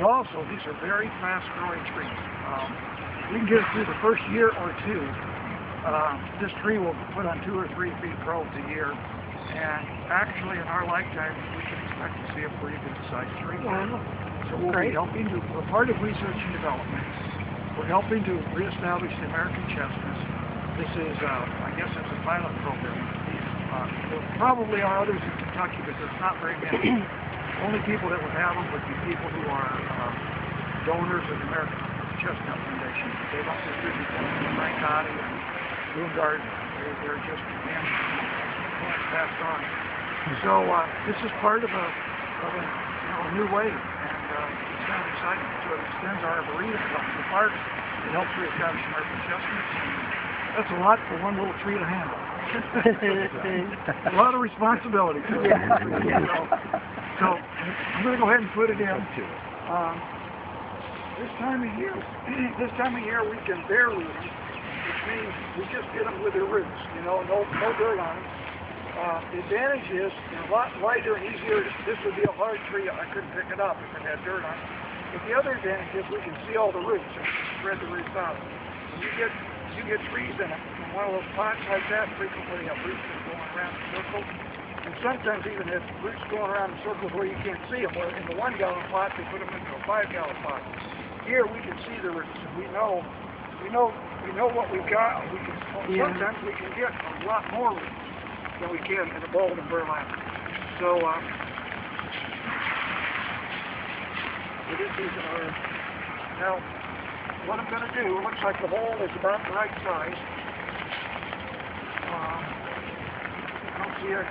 But also, these are very fast-growing trees. We can get it through the first year or two. This tree will put on 2 or 3 feet growth a year. And actually, in our lifetime, we can expect to see a pretty good-sized tree. Wow. So we'll be helping to, we're part of research and development. We're helping to reestablish the American Chestnut. This is, I guess it's a pilot program. There probably are others in Kentucky, but there's not very many. Only people that would have them would be people who are donors of the American Chestnut Foundation. They don't distribute them to Frank Gotti and Boone Garden. They're just passed on. So this is part of a new wave, and it's kind of exciting. So it extends our arboretum to the parks. It helps reestablish American chestnuts. That's a lot for one little tree to handle. A lot of responsibility. So I'm going to go ahead and put it in. This time of year, we can bare root them, which means we just get them with their roots. No dirt on them. The advantage is a lot lighter and easier. This would be a hard tree. I couldn't pick it up if it had dirt on it. But the other advantage is we can see all the roots and spread the roots out. When you get trees in one of those pots like that, frequently have roots that are going around in circles. And sometimes even have roots going around in circles where you can't see them. Where in the 1-gallon pot, they put them into a 5-gallon pot. Here we can see the roots, and we know what we've got. Sometimes we can get a lot more roots than we can in a bulb and burlap. So these are, now what I'm going to do, it looks like the hole is about the right size. I don't see it.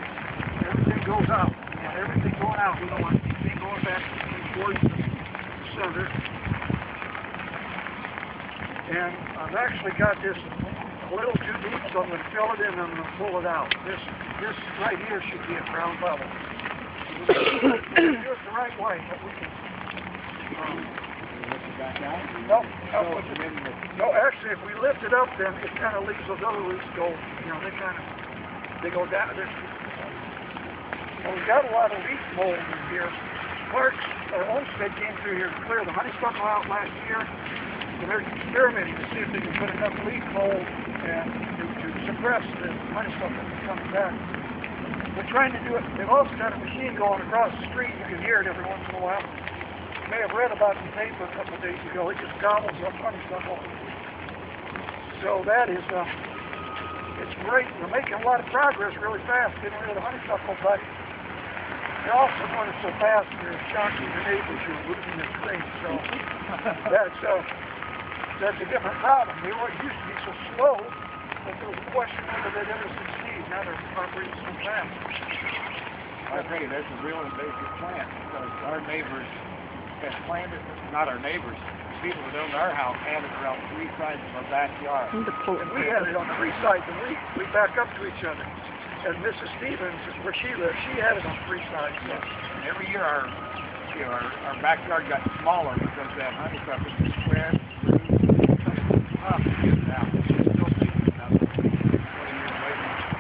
Everything goes out. Everything going out. We don't want anything going back towards the center. And I've actually got this a little too deep, so I'm going to fill it in and I'm going to pull it out. This right here should be at ground level. Do it the right way, but we can. Lift it back out? No, actually, if we lift it up, then it kind of leaves those other roots go. They go down. Well, we've got a lot of leaf mold in here. Parks, Olmsted came through here to clear the honeysuckle out last year. And they're experimenting to see if they can put enough leaf mold and to suppress the honeysuckle from coming back. They're trying to do it. They've also got a machine going across the street. You can hear it every once in a while. You may have read about the paper a couple of days ago. It just gobbles up honeysuckle. So that is, it's great. We're making a lot of progress really fast getting rid of the honeysuckle, but they're also going so fast they're shocking the neighbors who are losing their trees. So that's a different problem. They used to be so slow that there was a question whether they'd ever succeed. Now they're operating so fast. I agree. That's a real invasive plant because our neighbors have planted, not our neighbors, people that owned our house had it around 3 sides of our backyard. And we had it on 3 sides, and we back up to each other. And Mrs. Stevens, where she lives, she had it on 3 sides. So. And every year our backyard got smaller because that honeysuckle spread.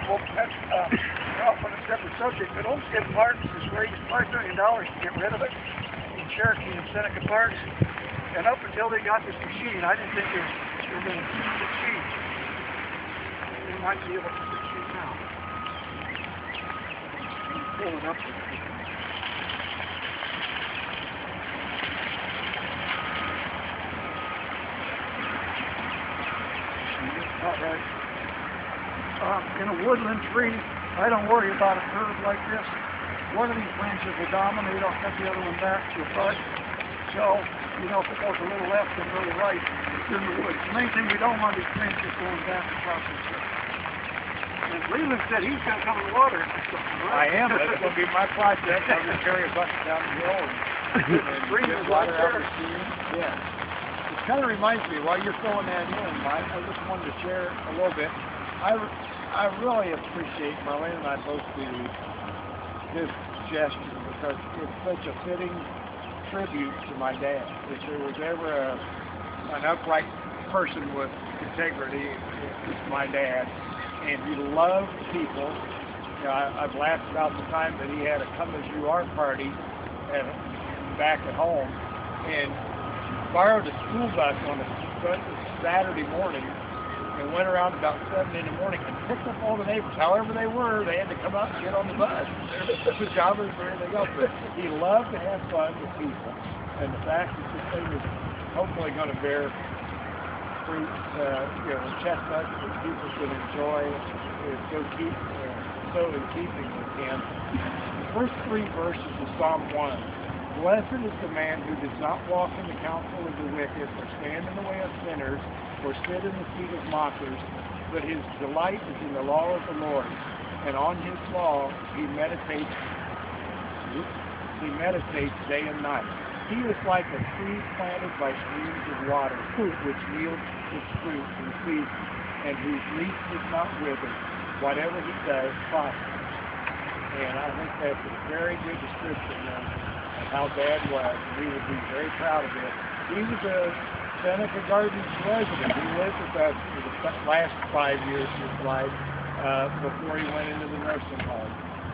Well, that's on a separate subject, but Olmsted Parks has raised $5 million to get rid of it in Cherokee and Seneca Parks. And up until they got this machine, I didn't think they were going to succeed. They might be able to succeed now. Pull it up with it. All right. In a woodland tree, I don't worry about a curve like this. One of these branches will dominate. I'll cut the other one back to a bud. So, if it goes a little left and a little right, it's in the woods. The main thing we don't want is branches going back across the tree. And Leland said he's going to come and water it or something, right? I am. That's going to be my project. I'm going to carry a bucket down the hill and get water out of the stream. Yeah. It kind of reminds me, while you're filling that in, Mike, I just wanted to share a little bit. I really appreciate Marlene and I both do this gesture because it's such a fitting tribute to my dad. If there was ever an upright person with integrity, it's my dad. And he loved people. I've laughed about the time that he had a come as you are party back at home. and borrowed a school bus on a Saturday morning and went around about 7 in the morning and picked up all the neighbors. However they were, they had to come out and get on the bus. Their pajamas or anything else. But he loved to have fun with people. And the fact that this thing is hopefully going to bear fruit, chestnuts that people can enjoy, is so in keeping with him. The first 3 verses of Psalm 1. Blessed is the man who does not walk in the counsel of the wicked, or stand in the way of sinners, or sit in the seat of mockers, but his delight is in the law of the Lord, and on his law he meditates day and night. He is like a tree planted by streams of water, which yields its fruit in season, and whose leaf does not wither. Whatever he does prospers. And I think that's a very good description of how Dad was, and we would be very proud of it. He was a Seneca Gardens resident. He lived with us for the last 5 years of his life before he went into the nursing home.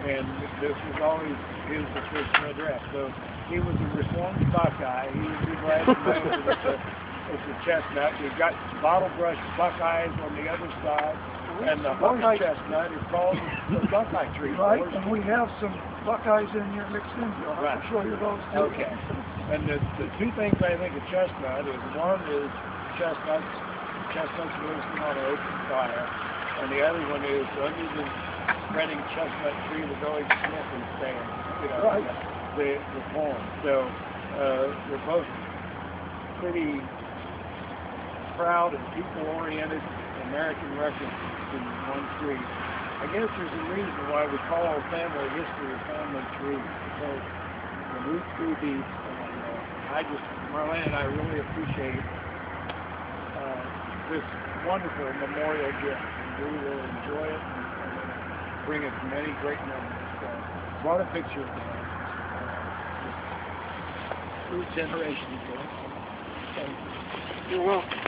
And this was always his official address. So he was a reformed Buckeye. He would be glad to know that it's a chestnut. We've got bottle brush Buckeyes on the other side. And the horse chestnut is called the Buckeye tree. Right, and we have some Buckeyes in here mixed in here. I'll show you those too. Okay. And the 2 things I think of chestnut is, one is chestnuts roasting on an open fire, and the other one is under the spreading chestnut tree, the village smith and stand, right. the form. So they're both pretty proud and people-oriented American references in one tree. I guess there's a reason why we call family history a family tree, because the roots go deep, and Marlene and I really appreciate this wonderful memorial gift, and we will enjoy it and bring us many great memories. So, brought a picture of that. Through generations ago. Thank you. You're welcome.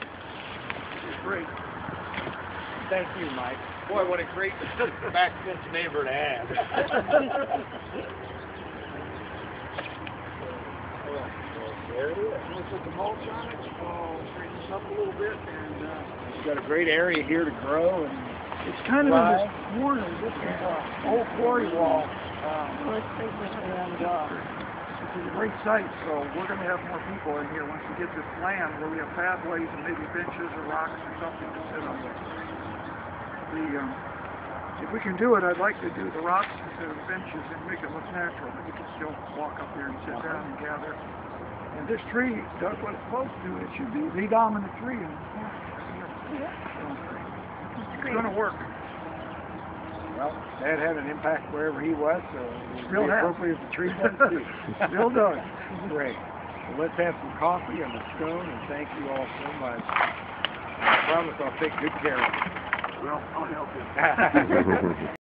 It's great. Thank you, Mike. Boy, what a great backfence neighbor to have. There it is. We'll put the mulch on it. I'll straighten this up a little bit, and it's got a great area here to grow, and it's kind of in this corner. This is old quarry wall, and it's a great site. So we're going to have more people in here once we get this land where we have pathways and maybe benches or rocks or something to sit on. If we can do it, I'd like to do the rocks instead of the benches and make it look natural. But you can still walk up here and sit down and gather. And this tree does what it's supposed to do. It should be the dominant tree in the corner. It's going to work. Well, Dad had an impact wherever he was, so it Still was has. appropriate the tree does too. Still does. Great. Well, let's have some coffee and a scone, and thank you all so much. I promise I'll take good care of you. Well, I'll help you.